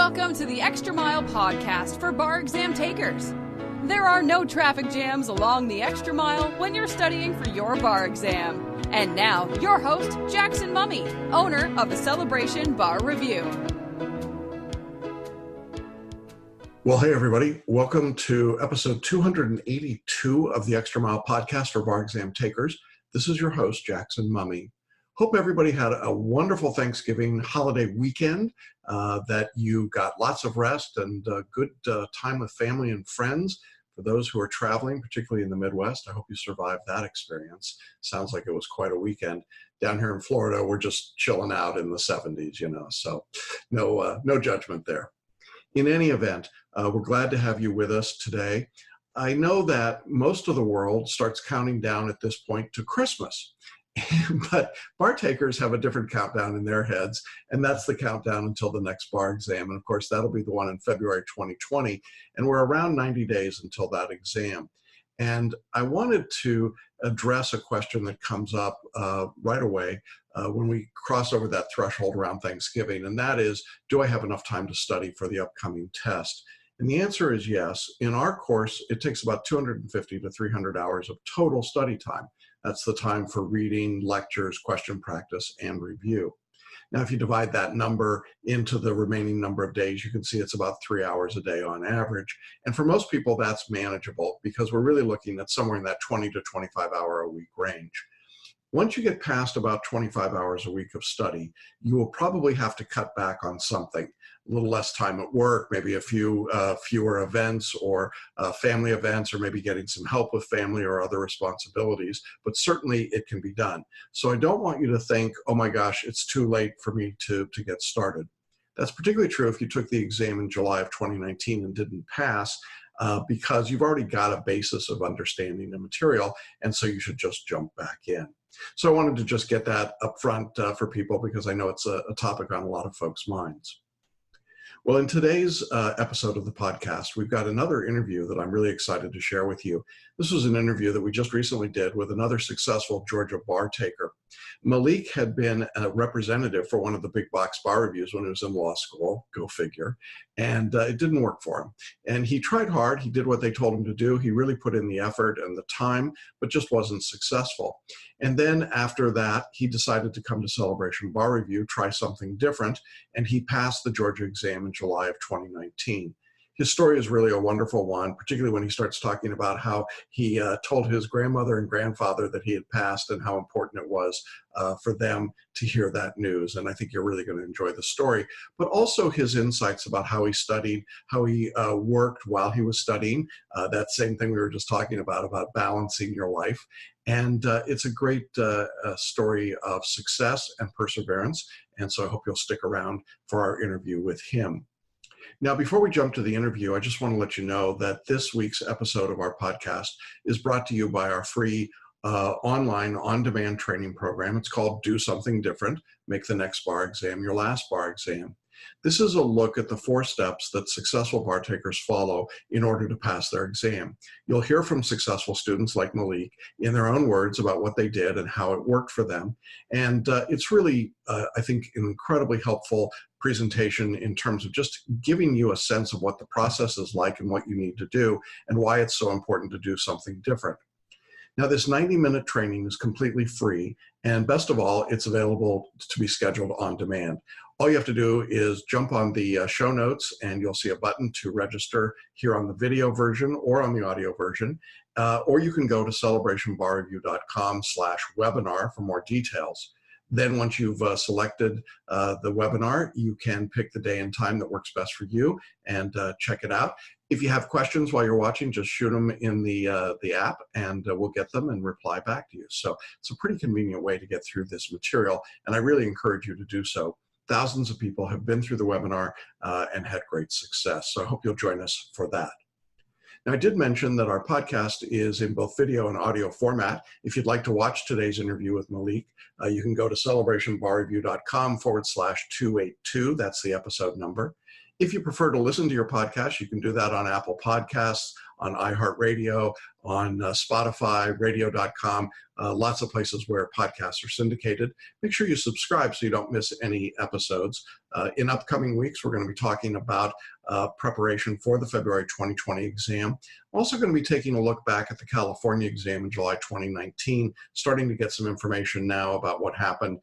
Welcome to the Extra Mile podcast for bar exam takers. There are no traffic jams along the Extra Mile when you're studying for your bar exam. And now, your host, Jackson Mummy, owner of the Celebration Bar Review. Well, hey, everybody. Welcome to episode 282 of the Extra Mile podcast for bar exam takers. This is your host, Jackson Mummy. Hope everybody had a wonderful Thanksgiving holiday weekend, that you got lots of rest and good time with family and friends. For those who are traveling, particularly in the Midwest, I hope you survived that experience. Sounds like it was quite a weekend. Down here in Florida, we're just chilling out in the 70s, so no judgment there. In any event, we're glad to have you with us today. I know that most of the world starts counting down at this point to Christmas. But bar takers have a different countdown in their heads, and that's the countdown until the next bar exam. And of course, that'll be the one in February 2020, and we're around 90 days until that exam. And I wanted to address a question that comes up right away when we cross over that threshold around Thanksgiving, and that is, do I have enough time to study for the upcoming test? And the answer is yes. In our course, it takes about 250 to 300 hours of total study time. That's the time for reading, lectures, question practice, and review. Now, if you divide that number into the remaining number of days, you can see it's about 3 hours a day on average. And for most people, that's manageable because we're really looking at somewhere in that 20 to 25 hour a week range. Once you get past about 25 hours a week of study, you will probably have to cut back on something. A little less time at work, maybe a few fewer events or family events, or maybe getting some help with family or other responsibilities, but certainly it can be done. So I don't want you to think, oh my gosh, it's too late for me to get started. That's particularly true if you took the exam in July of 2019 and didn't pass, because you've already got a basis of understanding the material, and so you should just jump back in. So I wanted to just get that up front for people because I know it's a topic on a lot of folks' minds. Well, in today's episode of the podcast, we've got another interview that I'm really excited to share with you. This was an interview that we just recently did with another successful Georgia bar taker. Malik had been a representative for one of the big box bar reviews when he was in law school, go figure, and it didn't work for him. And he tried hard, he did what they told him to do, he really put in the effort and the time, but just wasn't successful. And then after that, he decided to come to Celebration Bar Review, try something different, and he passed the Georgia exam in July of 2019. His story is really a wonderful one, particularly when he starts talking about how he told his grandmother and grandfather that he had passed and how important it was for them to hear that news. And I think you're really going to enjoy the story, but also his insights about how he studied, how he worked while he was studying, that same thing we were just talking about balancing your life. And it's a great story of success and perseverance. And so I hope you'll stick around for our interview with him. Now, before we jump to the interview, I just want to let you know that this week's episode of our podcast is brought to you by our free online on-demand training program. It's called Do Something Different, Make the Next Bar Exam Your Last Bar Exam. This is a look at the 4 steps that successful bar takers follow in order to pass their exam. You'll hear from successful students like Malik in their own words about what they did and how it worked for them. And it's really, I think, an incredibly helpful presentation in terms of just giving you a sense of what the process is like and what you need to do and why it's so important to do something different. Now, this 90-minute training is completely free, and best of all, it's available to be scheduled on demand. All you have to do is jump on the show notes, and you'll see a button to register here on the video version or on the audio version, or you can go to celebrationbarreview.com/webinar for more details. Then once you've selected the webinar, you can pick the day and time that works best for you and check it out. If you have questions while you're watching, just shoot them in the app and we'll get them and reply back to you. So it's a pretty convenient way to get through this material, and I really encourage you to do so. Thousands of people have been through the webinar and had great success, so I hope you'll join us for that. Now, I did mention that our podcast is in both video and audio format. If you'd like to watch today's interview with Malik, you can go to celebrationbarreview.com/282. That's the episode number. If you prefer to listen to your podcast, you can do that on Apple Podcasts, on iHeartRadio, on Spotify, radio.com, lots of places where podcasts are syndicated. Make sure you subscribe so you don't miss any episodes. In upcoming weeks, we're going to be talking about preparation for the February 2020 exam. I'm also going to be taking a look back at the California exam in July 2019, starting to get some information now about what happened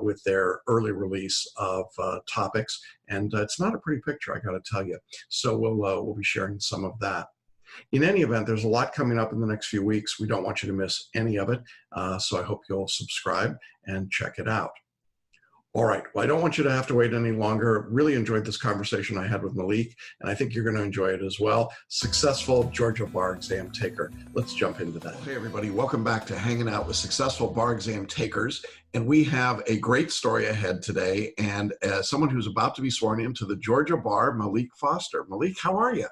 with their early release of topics. And it's not a pretty picture, I got to tell you. So we'll be sharing some of that. In any event, there's a lot coming up in the next few weeks. We don't want you to miss any of it. So I hope you'll subscribe and check it out. All right. Well, I don't want you to have to wait any longer. Really enjoyed this conversation I had with Malik, and I think you're going to enjoy it as well. Successful Georgia bar exam taker. Let's jump into that. Hey, everybody. Welcome back to Hanging Out with Successful Bar Exam Takers. And we have a great story ahead today. And as someone who's about to be sworn into the Georgia bar, Malik Foster. Malik, how are you?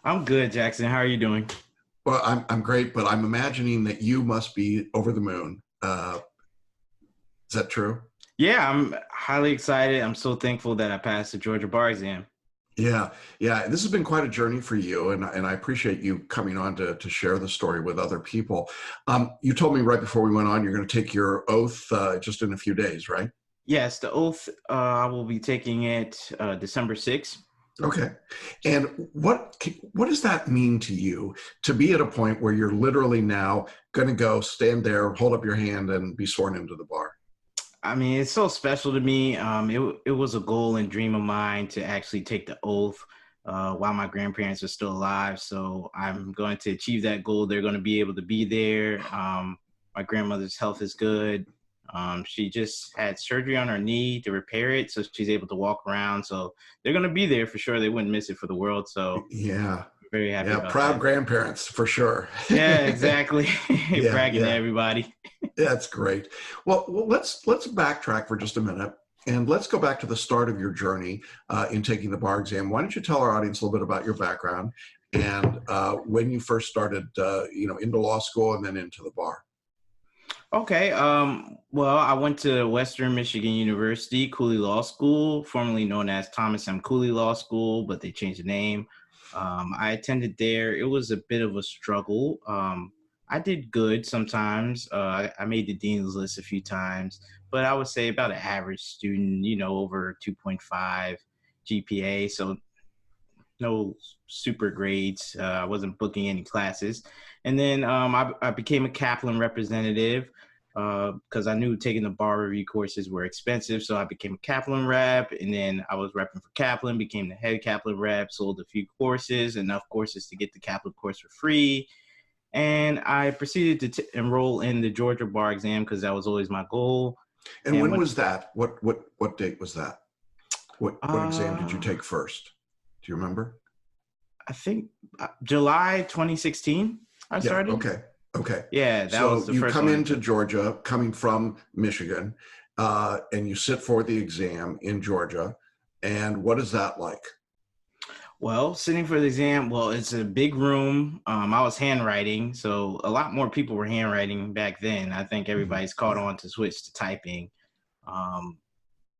I'm good, Jackson. How are you doing? Well, I'm great, but I'm imagining that you must be over the moon. Is that true? Yeah, I'm highly excited. I'm so thankful that I passed the Georgia bar exam. Yeah. This has been quite a journey for you, and I appreciate you coming on to share the story with other people. You told me right before we went on, you're going to take your oath just in a few days, right? Yes, the oath, I will be taking it December 6th. Okay. And what does that mean to you to be at a point where you're literally now going to go stand there, hold up your hand, and be sworn into the bar? I mean, it's so special to me. It was a goal and dream of mine to actually take the oath while my grandparents are still alive. So I'm going to achieve that goal. They're going to be able to be there. My grandmother's health is good. She just had surgery on her knee to repair it, so she's able to walk around. So they're going to be there for sure. They wouldn't miss it for the world. So yeah, very happy. Yeah, about proud that. Grandparents for sure. Yeah, exactly. Bragging to everybody. That's great. Well, let's backtrack for just a minute and let's go back to the start of your journey in taking the bar exam. Why don't you tell our audience a little bit about your background and when you first started, into law school and then into the bar? Okay. Well, I went to Western Michigan University, Cooley Law School, formerly known as Thomas M. Cooley Law School, but they changed the name. I attended there. It was a bit of a struggle. I did good sometimes. I made the dean's list a few times, but I would say about an average student, over 2.5 GPA. So no super grades. I wasn't booking any classes. And then I became a Kaplan representative because I knew taking the bar review courses were expensive. So I became a Kaplan rep, and then I was repping for Kaplan, became the head Kaplan rep, sold a few courses, enough courses to get the Kaplan course for free. And I proceeded to enroll in the Georgia bar exam because that was always my goal. And when was that? What date was that? What exam did you take first? Do you remember? I think July 2016 I started. Okay. Yeah, that was the first one. So you come into Georgia, coming from Michigan, and you sit for the exam in Georgia. And what is that like? Well, sitting for the exam, it's a big room. I was handwriting, so a lot more people were handwriting back then. I think everybody's caught on to switch to typing.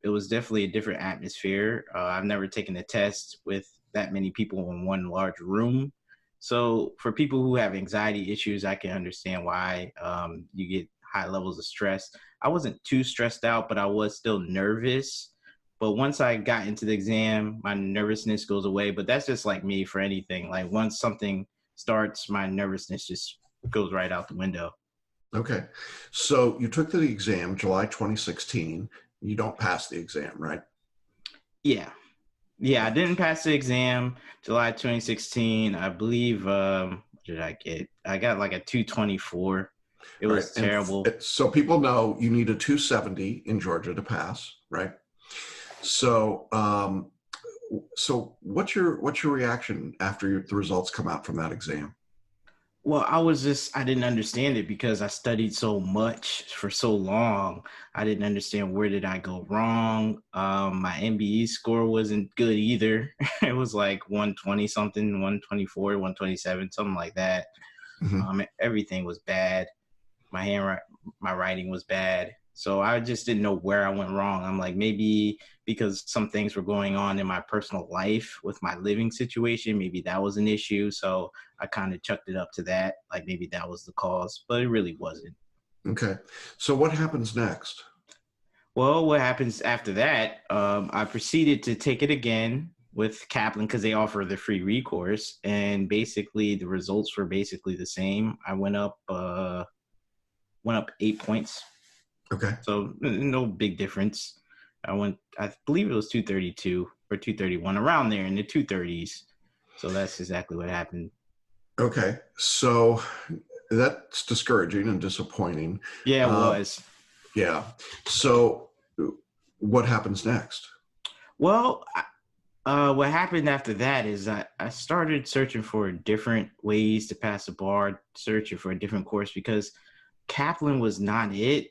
It was definitely a different atmosphere. I've never taken a test with that many people in one large room. So for people who have anxiety issues, I can understand why you get high levels of stress. I wasn't too stressed out, but I was still nervous. But once I got into the exam, my nervousness goes away. But that's just like me for anything. Like once something starts, my nervousness just goes right out the window. Okay. So you took the exam July 2016. You don't pass the exam, right? Yeah, I didn't pass the exam July 2016. I believe, what did I get? I got like a 224. It was terrible. So people know you need a 270 in Georgia to pass, right? So, what's your reaction after the results come out from that exam? Well, I didn't understand it because I studied so much for so long. I didn't understand where did I go wrong. My NBE score wasn't good either. It was like 120 something, 124, 127, something like that. Mm-hmm. Everything was bad. My writing was bad. So I just didn't know where I went wrong. I'm like, maybe because some things were going on in my personal life with my living situation, maybe that was an issue. So I kind of chucked it up to that. Like maybe that was the cause, but it really wasn't. Okay. So what happens next? Well, what happens after that, I proceeded to take it again with Kaplan because they offer the free recourse. And basically the results were basically the same. I went up 8 points. Okay. So no big difference. I believe it was 232 or 231, around there in the 230s. So that's exactly what happened. Okay. So that's discouraging and disappointing. Yeah, it was. Yeah. So what happens next? Well, what happened after that is I started searching for different ways to pass the bar, searching for a different course because Kaplan was not it.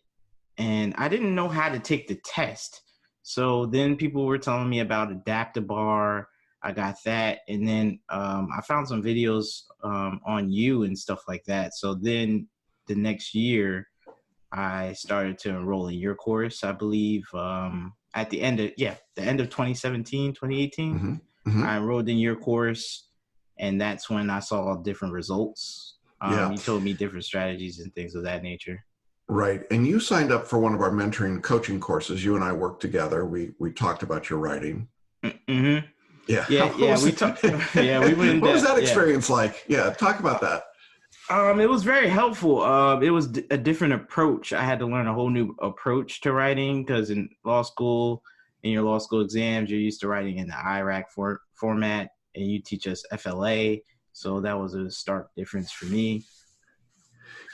And I didn't know how to take the test. So then people were telling me about Adaptabar. I got that. And then I found some videos on you and stuff like that. So then the next year, I started to enroll in your course, I believe, at the end of 2017, 2018. Mm-hmm. Mm-hmm. I enrolled in your course, and that's when I saw different results. You told me different strategies and things of that nature. Right. And you signed up for one of our mentoring coaching courses. You and I worked together. We talked about your writing. Mm-hmm. Yeah. We talked. Yeah, we went in What was that experience like? Yeah, talk about that. It was very helpful. It was a different approach. I had to learn a whole new approach to writing because in law school, in your law school exams, you're used to writing in the IRAC format, and you teach us FLA. So that was a stark difference for me.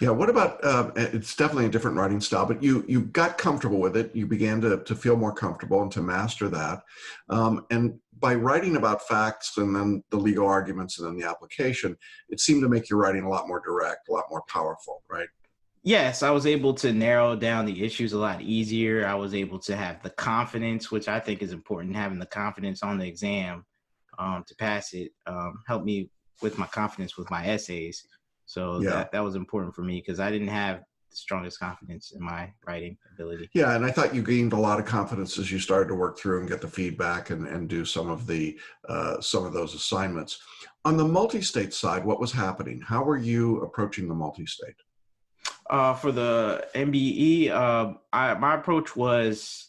Yeah. What about, it's definitely a different writing style, but you got comfortable with it. You began to feel more comfortable and to master that. And by writing about facts and then the legal arguments and then the application, it seemed to make your writing a lot more direct, a lot more powerful, right? Yes, I was able to narrow down the issues a lot easier. I was able to have the confidence, which I think is important, having the confidence on the exam to pass it, helped me with my confidence with my essays. So that was important for me because I didn't have the strongest confidence in my writing ability. Yeah, and I thought you gained a lot of confidence as you started to work through and get the feedback and do some of those assignments. On the multi-state side, what was happening? How were you approaching the multi-state? For the NBE, my approach was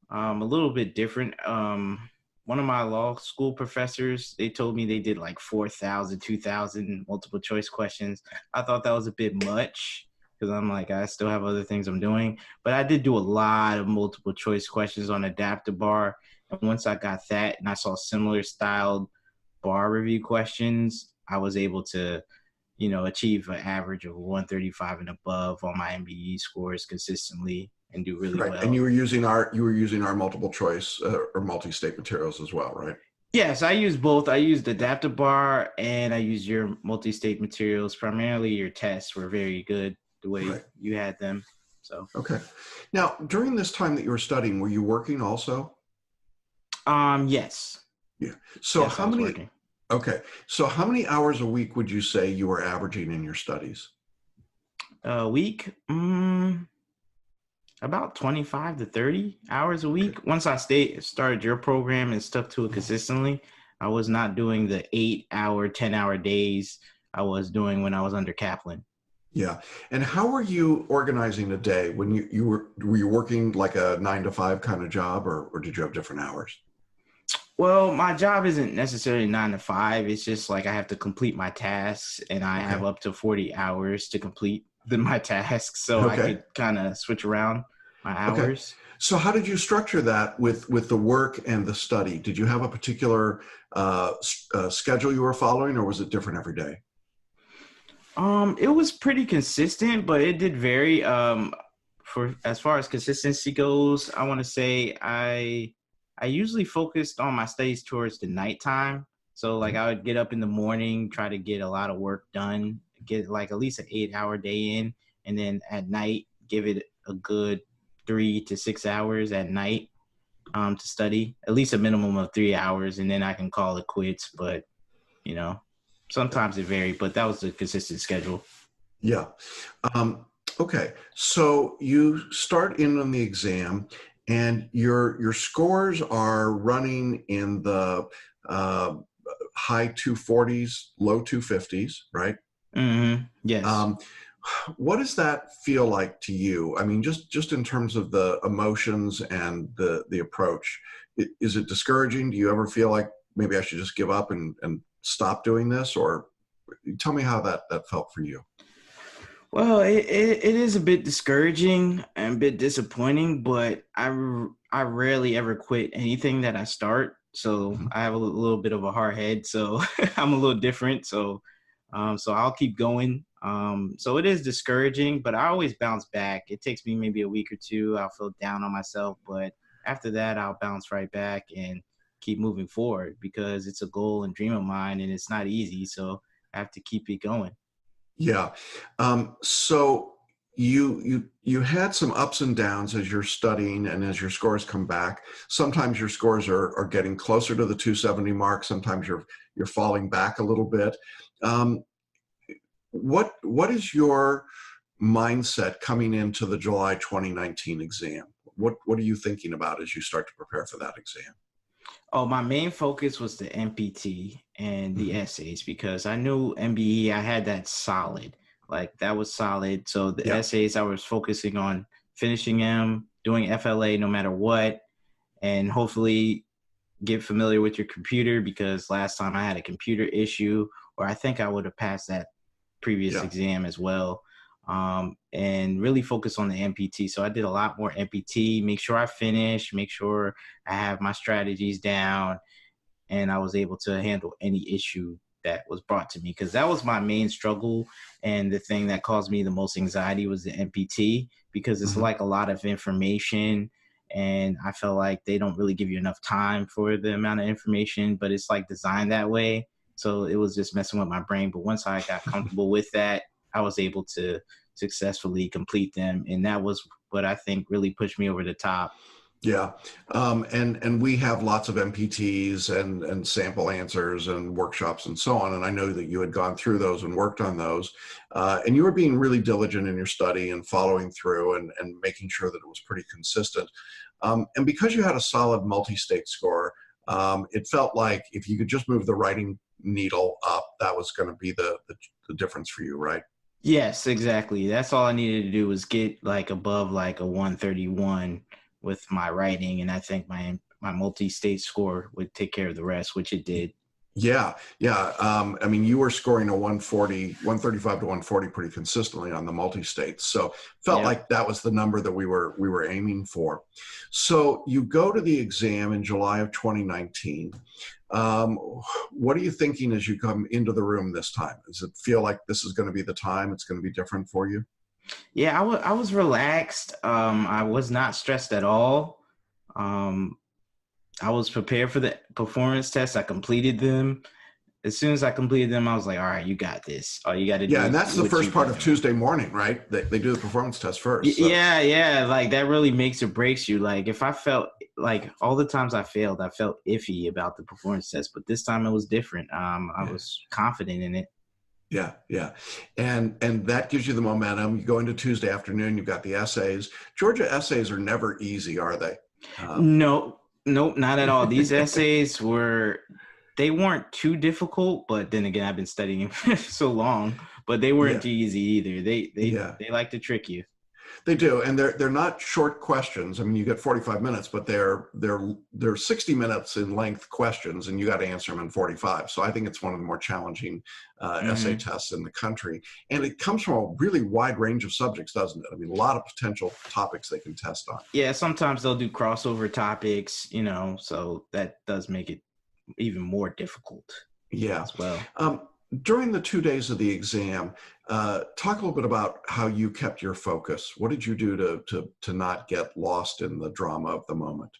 a little bit different. One of my law school professors, they told me they did like 4,000, 2,000 multiple choice questions. I thought that was a bit much because I'm like, I still have other things I'm doing. But I did do a lot of multiple choice questions on Adaptabar. And once I got that and I saw similar styled bar review questions, I was able to, achieve an average of 135 and above on my MBE scores consistently and do really well. And you were using our multiple choice or multi-state materials as well, right? Yes, I used both. I used Adaptabar and I used your multi-state materials. Primarily your tests were very good the way you had them. So okay. Now, during this time that you were studying, were you working also? Yes. Yeah. So yes, how many working. Okay. So how many hours a week would you say you were averaging in your studies? A week? About 25 to 30 hours a week. Okay. Once I started your program and stuck to it consistently, I was not doing the 8-hour, 10-hour days I was doing when I was under Kaplan. Yeah. And how were you organizing a day when were you working like a 9-to-5 kind of job or did you have different hours? Well, my job isn't necessarily 9 to 5. It's just like I have to complete my tasks and I have up to 40 hours to complete my tasks. So I could kind of switch around my hours. Okay. So how did you structure that with the work and the study? Did you have a particular schedule you were following or was it different every day? It was pretty consistent, but it did vary. For as far as consistency goes, I want to say I usually focused on my studies towards the nighttime. So like I would get up in the morning, try to get a lot of work done, get like at least an 8-hour day in. And then at night, give it a good 3 to 6 hours at night to study, at least a minimum of 3 hours. And then I can call it quits. But, sometimes it varied, but that was the consistent schedule. Yeah. Okay, so you start in on the exam, and your scores are running in the uh, high 240s, low 250s, right? Yes. Um, what does that feel like to you? I mean, just in terms of the emotions and the approach, is it discouraging? Do you ever feel like maybe I should just give up and stop doing this? Or tell me how that felt for you. Well, it is a bit discouraging and a bit disappointing, but I rarely ever quit anything that I start. So Mhm. I have a little bit of a hard head, so I'm a little different. So I'll keep going. So it is discouraging, but I always bounce back. It takes me maybe a week or two. I'll feel down on myself, but after that, I'll bounce right back and keep moving forward because it's a goal and dream of mine, and it's not easy. So I have to keep it going. Yeah. So you had some ups and downs as you're studying and as your scores come back. Sometimes your scores are getting closer to the 270 mark. Sometimes you're falling back a little bit. Um, what is your mindset coming into the July 2019 exam? What are you thinking about as you start to prepare for that exam? Oh, my main focus was the MPT and the Mhm. essays because I knew MBE, I had that solid. Like that was solid. So the Yeah. essays, I was focusing on finishing them, doing FLA no matter what, and hopefully get familiar with your computer because last time I had a computer issue, or I think I would have passed that previous Yeah. exam as well. And really focus on the MPT. So I did a lot more MPT, make sure I finish, make sure I have my strategies down, and I was able to handle any issue that was brought to me because that was my main struggle. And the thing that caused me the most anxiety was the MPT because it's Mhm. like a lot of information. And I felt like they don't really give you enough time for the amount of information, but it's like designed that way. So it was just messing with my brain. But once I got comfortable with that, I was able to successfully complete them. And that was what I think really pushed me over the top. Yeah, and we have lots of MPTs and sample answers and workshops and so on. And I know that you had gone through those and worked on those, and you were being really diligent in your study and following through and making sure that it was pretty consistent. And because you had a solid multi-state score, it felt like if you could just move the writing needle up, that was going to be the difference for you, right? Yes, exactly. That's all I needed to do was get like above like a 131 with my writing, and I think my multi-state score would take care of the rest, which it did. Yeah, yeah. I mean, you were scoring a 140, 135 to 140 pretty consistently on the multi-states. So felt Yep. like that was the number that we were aiming for. So you go to the exam in July of 2019. Um, what are you thinking as you come into the room this time? Does it feel like this is going to be the time? It's going to be different for you? Yeah, I was relaxed. I was not stressed at all. Um, I was prepared for the performance test. I completed them. As soon as I completed them, I was like, all right, you got this. All you got to do Yeah, and is that's do the what first you part got of to do. Tuesday morning, right? They do the performance test first. So Yeah, yeah, like that really makes or breaks you. Like if I felt like all the times I failed, I felt iffy about the performance test, but this time it was different. I yeah. was confident in it. Yeah, yeah. And that gives you the momentum. You go into Tuesday afternoon, you've got the essays. Georgia essays are never easy, are they? Um, No, nope, not at all. These essays they weren't too difficult, but then again, I've been studying so long, but they weren't yeah, too easy either. yeah. They like to trick you. They do, and they're not short questions. I mean, you get 45 minutes, but they're 60 minutes in length questions, and you got to answer them in 45. So I think it's one of the more challenging essay Hmm. tests in the country, and it comes from a really wide range of subjects, doesn't it? I mean, a lot of potential topics they can test on. Yeah, sometimes they'll do crossover topics, so that does make it even more difficult Yeah. as well. During the 2 days of the exam, talk a little bit about how you kept your focus. What did you do to not get lost in the drama of the moment?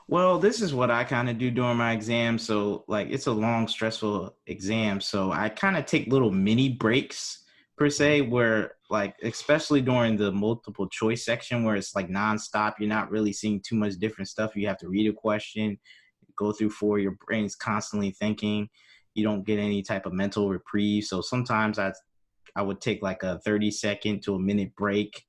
Well, this is what I kind of do during my exam. So, like, it's a long, stressful exam. So, I kind of take little mini breaks, per se, where, like, especially during the multiple choice section where it's like nonstop, you're not really seeing too much different stuff. You have to read a question, go through four, your brain's constantly thinking. You don't get any type of mental reprieve. So, sometimes I I would take like a 30-second to a minute break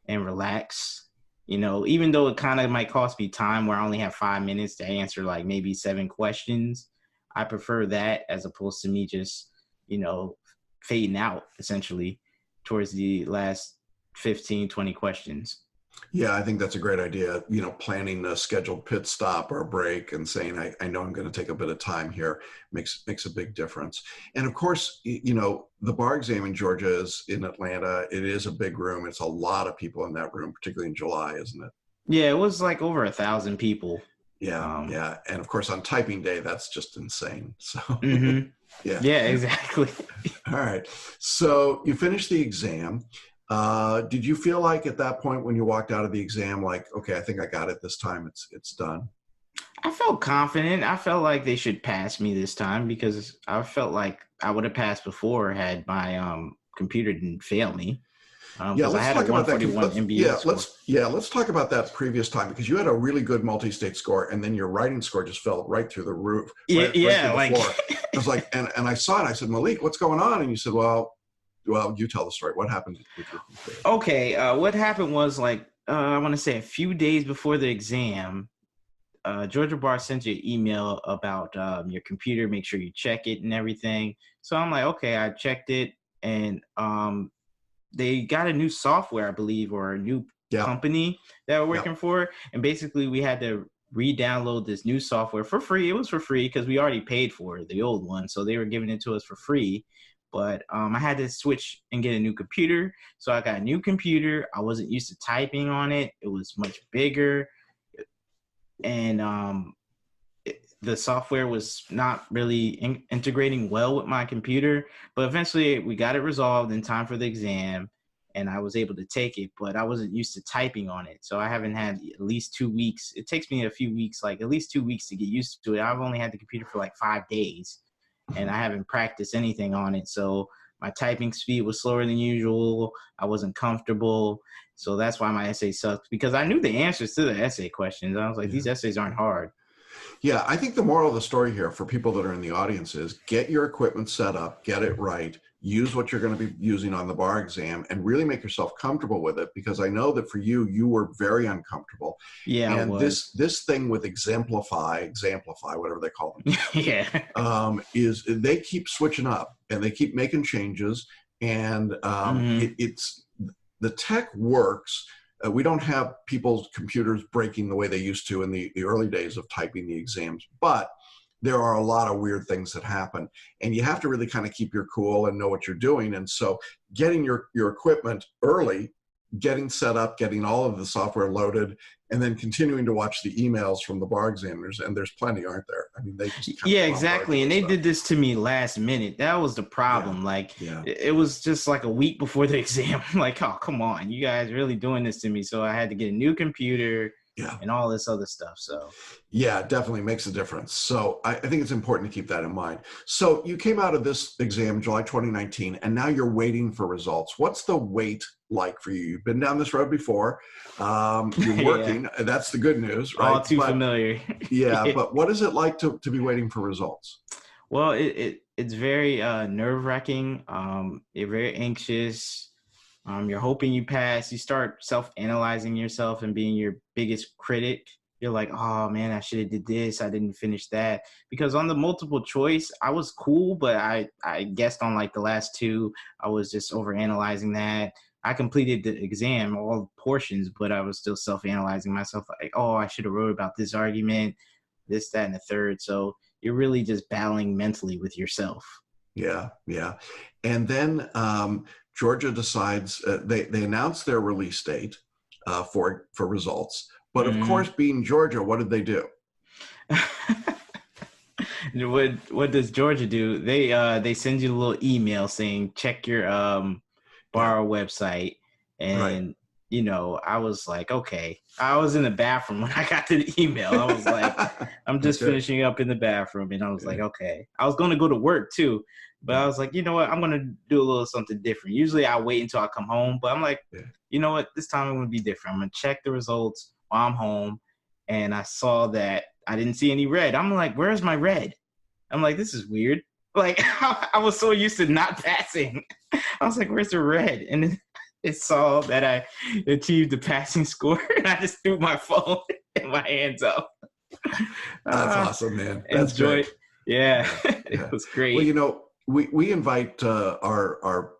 and relax. Even though it kind of might cost me time where I only have 5 minutes to answer like maybe 7 questions, I prefer that as opposed to me just, fading out essentially towards the last 15, 20 questions. Yeah, I think that's a great idea. Planning a scheduled pit stop or a break and saying, I know I'm going to take a bit of time here makes a big difference. And of course, the bar exam in Georgia is in Atlanta. It is a big room. It's a lot of people in that room, particularly in July, isn't it? Yeah, it was like over 1,000 people. Yeah, yeah. And of course, on typing day, that's just insane. So, yeah, exactly. All right. So you finished the exam. Did you feel like at that point when you walked out of the exam, like, okay, I think I got it this time, it's done? I felt confident. I felt like they should pass me this time because I felt like I would have passed before had my computer didn't fail me. Yeah, let's talk about that. MBA let's talk about that previous time because you had a really good multi-state score, and then your writing score just fell right through the roof. Right through the floor. I was like, and I saw it. I said, Malik, what's going on? And you said, well, you tell the story. What happened with your computer? Okay, what happened was I want to say a few days before the exam, Georgia Bar sent you an email about your computer. Make sure you check it and everything. So I'm like, okay, I checked it, and they got a new software, I believe, or a new company that we're working for. And basically we had to re-download this new software for free. It was for free because we already paid for the old one. So they were giving it to us for free. But I had to switch and get a new computer. So I got a new computer. I wasn't used to typing on it. It was much bigger. And the software was not really integrating well with my computer, but eventually we got it resolved in time for the exam and I was able to take it, but I wasn't used to typing on it. So I haven't had at least 2 weeks. It takes me a few weeks, like at least 2 weeks to get used to it. I've only had the computer for like 5 days and I haven't practiced anything on it. So my typing speed was slower than usual. I wasn't comfortable. So that's why my essay sucked because I knew the answers to the essay questions. I was like, these essays aren't hard. Yeah, I think the moral of the story here for people that are in the audience is get your equipment set up, get it right, use what you're going to be using on the bar exam, and really make yourself comfortable with it. Because I know that for you, you were very uncomfortable. Yeah, and this thing with Exemplify, whatever they call them, is they keep switching up and they keep making changes, and it's the tech works. We don't have people's computers breaking the way they used to in the early days of typing the exams, but there are a lot of weird things that happen, and you have to really kind of keep your cool and know what you're doing. And so getting your equipment early, getting set up, getting all of the software loaded, and then continuing to watch the emails from the bar examiners, and there's plenty, aren't there? I mean, they just exactly. And they did this to me last minute. That was the problem. It was just like a week before the exam. I'm like, oh, come on, you guys are really doing this to me. So I had to get a new computer and all this other stuff. So yeah, it definitely makes a difference. So I think it's important to keep that in mind. So you came out of this exam July 2019, and now you're waiting for results. What's the wait like for you? You've been down this road before. You're working. That's the good news, right? All too familiar. But what is it like to be waiting for results? Well, it's very nerve-wracking. You're very anxious. You're hoping you pass. You start self-analyzing yourself and being your biggest critic. You're like, oh man, I should have did this. I didn't finish that. Because on the multiple choice, I was cool, but I guessed on like the last 2. I was just overanalyzing that. I completed the exam, all portions, but I was still self-analyzing myself like, oh, I should have wrote about this argument, this, that, and the third. So you're really just battling mentally with yourself. Yeah. And then Georgia decides, they announce their release date for results. But of course, being Georgia, what did they do? What does Georgia do? They send you a little email saying, check your bar website. And, I was like, okay. I was in the bathroom when I got to the email. I was like, I'm just finishing up in the bathroom. And I was like, okay. I was going to go to work too. But I was like, you know what? I'm going to do a little something different. Usually I wait until I come home. But I'm like, you know what? This time I'm going to be different. I'm going to check the results while I'm home. And I saw that I didn't see any red. I'm like, where's my red? I'm like, this is weird. Like, I was so used to not passing. I was like, where's the red? And then it saw that I achieved the passing score, and I just threw my phone and my hands up. That's awesome, man. That's great. Yeah, it was great. Well, you know, we invite our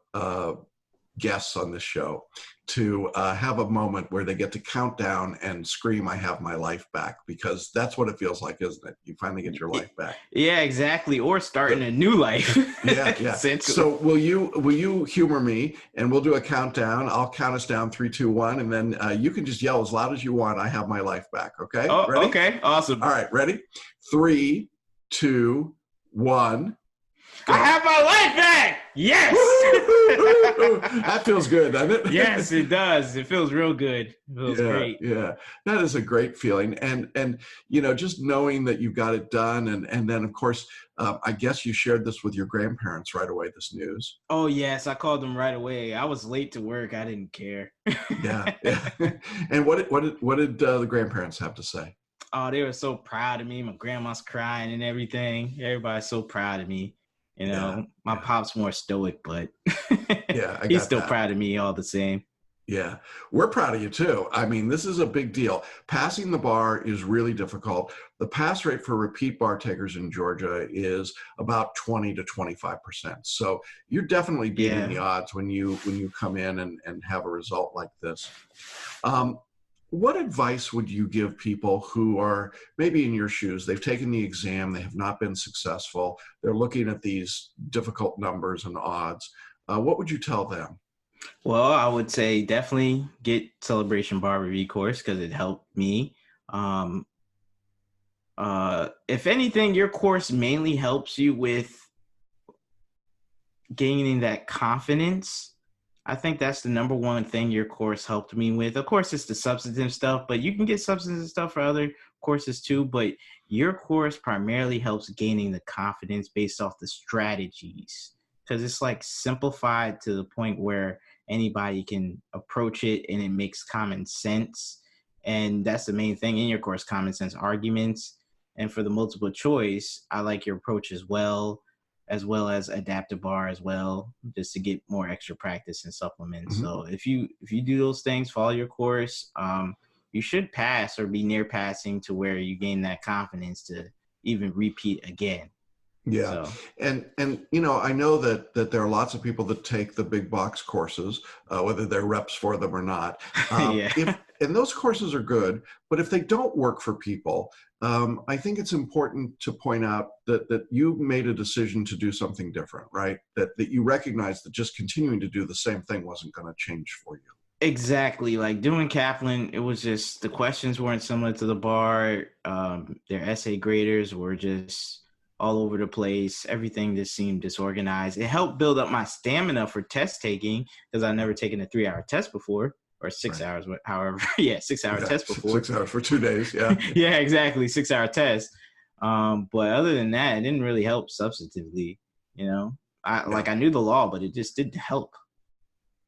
guests on this show to have a moment where they get to count down and scream, "I have my life back," because that's what it feels like, isn't it? You finally get your life back. Yeah, exactly. Or starting a new life. Yeah. So will you humor me, and we'll do a countdown. I'll count us down 3, 2, 1, and then you can just yell as loud as you want. I have my life back. Okay. Oh, ready? Okay. Awesome. All right. Ready? 3, 2, 1. Go. I have my life back. Yes. That feels good, doesn't it? Yes, it does. It feels real good. It feels great. Yeah, that is a great feeling, and you know, just knowing that you got it done, and then of course, I guess you shared this with your grandparents right away. This news. Oh yes, I called them right away. I was late to work. I didn't care. Yeah. And what did the grandparents have to say? Oh, they were so proud of me. My grandma's crying and everything. Everybody's so proud of me. You know, my pop's more stoic, but he's still proud of me all the same. Yeah, we're proud of you too. I mean, this is a big deal. Passing the bar is really difficult. The pass rate for repeat bar takers in Georgia is about 20 to 25%. So you're definitely beating the odds when you come in and have a result like this. What advice would you give people who are maybe in your shoes? They've taken the exam, they have not been successful. They're looking at these difficult numbers and odds. What would you tell them? Well, I would say definitely get Celebration Bar Review course because it helped me. If anything, your course mainly helps you with gaining that confidence. I think that's the number one thing your course helped me with. Of course, it's the substantive stuff, but you can get substantive stuff for other courses too. But your course primarily helps gaining the confidence based off the strategies, because it's like simplified to the point where anybody can approach it and it makes common sense. And that's the main thing in your course, common sense arguments. And for the multiple choice, I like your approach as well as adaptive bar as well, just to get more extra practice and supplements. Mm-hmm. So if you do those things, follow your course, you should pass or be near passing to where you gain that confidence to even repeat again. Yeah. So. And you know, I know that there are lots of people that take the big box courses, whether they're reps for them or not. And those courses are good, but if they don't work for people, I think it's important to point out that you made a decision to do something different, right? That you recognize that just continuing to do the same thing wasn't going to change for you. Exactly. Like doing Kaplan, it was just the questions weren't similar to the bar. Their essay graders were just all over the place. Everything just seemed disorganized. It helped build up my stamina for test taking because I've never taken a 3-hour test before. Or 6 hours, however, 6-hour test before. 6 hours for 2 days, yeah. Yeah, exactly, 6-hour test. But other than that, it didn't really help substantively, you know. I knew the law, but it just didn't help.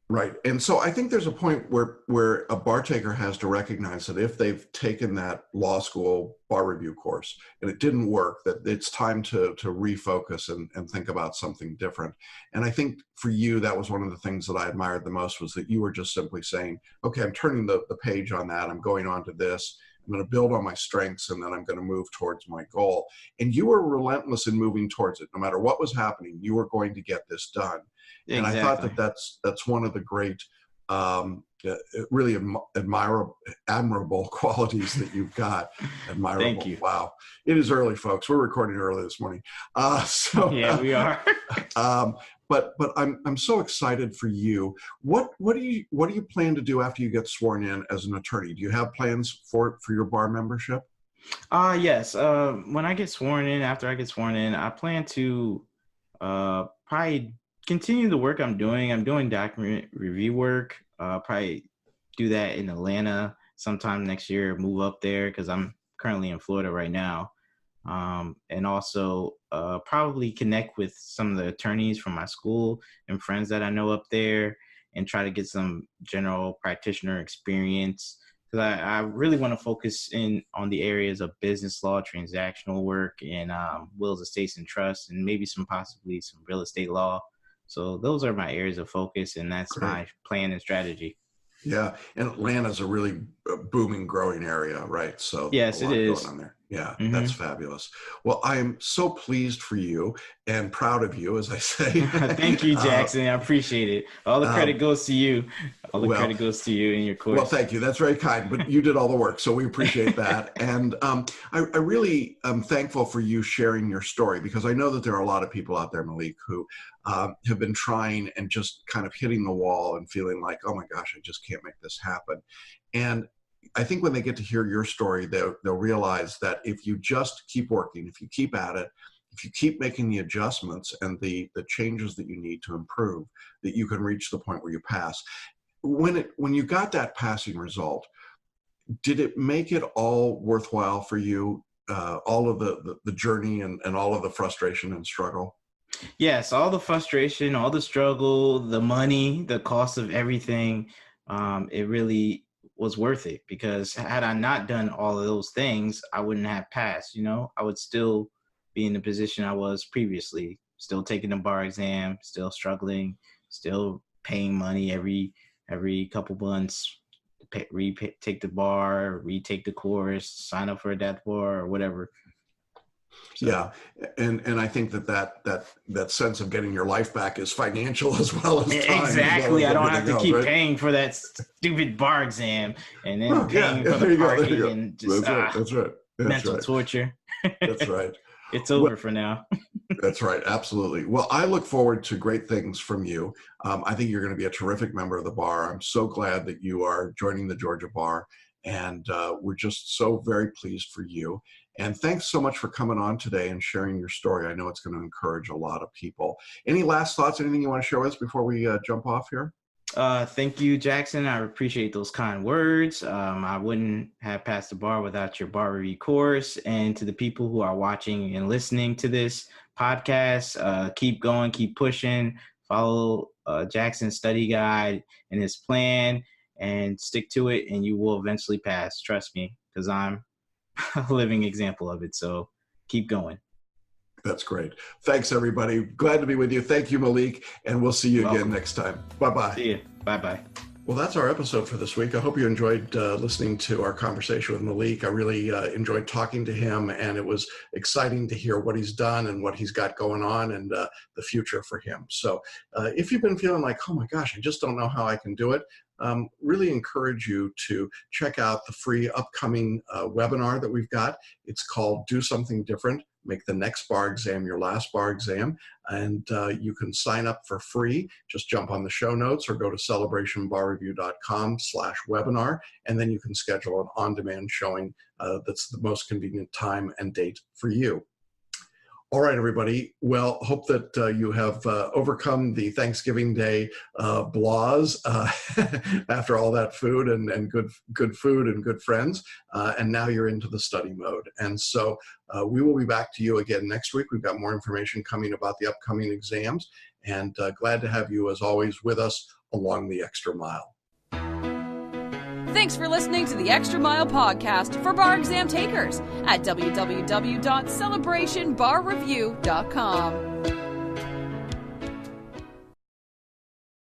Right. And so I think there's a point where a bar taker has to recognize that if they've taken that law school bar review course and it didn't work, that it's time to refocus and think about something different. And I think for you, that was one of the things that I admired the most, was that you were just simply saying, okay, I'm turning the page on that. I'm going on to this. I'm going to build on my strengths, and then I'm going to move towards my goal. And you were relentless in moving towards it. No matter what was happening, you were going to get this done. And exactly. I thought that's one of the great, really admirable qualities that you've got. Admirable. Thank you. Wow. It is early, folks. We're recording early this morning. Yeah, we are. But I'm so excited for you. What do you plan to do after you get sworn in as an attorney? Do you have plans for your bar membership? Yes. When I get sworn in, after I get sworn in, I plan to probably continue the work I'm doing. I'm doing document review work. Probably do that in Atlanta sometime next year, move up there because I'm currently in Florida right now. And also probably connect with some of the attorneys from my school and friends that I know up there and try to get some general practitioner experience because I really want to focus in on the areas of business law, transactional work, and wills, estates, and trusts, and maybe possibly some real estate law. So those are my areas of focus, and that's Great. my plan and strategy. Yeah, and Atlanta's a really booming, growing area, right? So yes, a lot it is going on there. Yeah, mm-hmm. That's fabulous. Well, I am so pleased for you and proud of you, as I say. Thank you, Jackson. I appreciate it. All the credit goes to you. All the credit goes to you in your course. Well, thank you. That's very kind, but you did all the work, so we appreciate that. And I really am thankful for you sharing your story, because I know that there are a lot of people out there, Malik, who have been trying and just kind of hitting the wall and feeling like, oh my gosh, I just can't make this happen. And I think when they get to hear your story, they'll realize that if you just keep working, if you keep at it, if you keep making the adjustments and the changes that you need to improve, that you can reach the point where you pass. When you got that passing result, did it make it all worthwhile for you, all of the journey and all of the frustration and struggle? Yes, all the frustration, all the struggle, the money, the cost of everything, it really was worth it, because had I not done all of those things, I wouldn't have passed. I would still be in the position I was previously, still taking the bar exam, still struggling, still paying money every couple months, take the bar, retake the course, sign up for a death bar or whatever. So. Yeah, and I think that sense of getting your life back is financial as well as time. Exactly. As well as I don't have to keep right? paying for that stupid bar exam and then paying for the parking and just that's right. Mental torture. That's right. It's over for now. That's right. Absolutely. Well, I look forward to great things from you. I think you're going to be a terrific member of the bar. I'm so glad that you are joining the Georgia Bar, and we're just so very pleased for you. And thanks so much for coming on today and sharing your story. I know it's going to encourage a lot of people. Any last thoughts, anything you want to share with us before we jump off here? Thank you, Jackson. I appreciate those kind words. I wouldn't have passed the bar without your bar review course. And to the people who are watching and listening to this podcast, keep going, keep pushing, follow Jackson's study guide and his plan, and stick to it, and you will eventually pass. Trust me, because I'm a living example of it. So keep going. That's great. Thanks, everybody. Glad to be with you. Thank you, Malik, and we'll see you again next time. Bye-bye. See you. Bye-bye. Well, that's our episode for this week. I hope you enjoyed listening to our conversation with Malik. I really enjoyed talking to him, and it was exciting to hear what he's done and what he's got going on and the future for him. So if you've been feeling like, oh my gosh, I just don't know how I can do it, really encourage you to check out the free upcoming webinar that we've got. It's called Do Something Different. Make the next bar exam your last bar exam. And you can sign up for free. Just jump on the show notes or go to celebrationbarreview.com/webinar. And then you can schedule an on-demand showing that's the most convenient time and date for you. All right, everybody. Well, hope that you have overcome the Thanksgiving Day blahs after all that food and good food and good friends. And now you're into the study mode. And so we will be back to you again next week. We've got more information coming about the upcoming exams. And glad to have you, as always, with us along the extra mile. Thanks for listening to the Extra Mile podcast for bar exam takers at www.celebrationbarreview.com.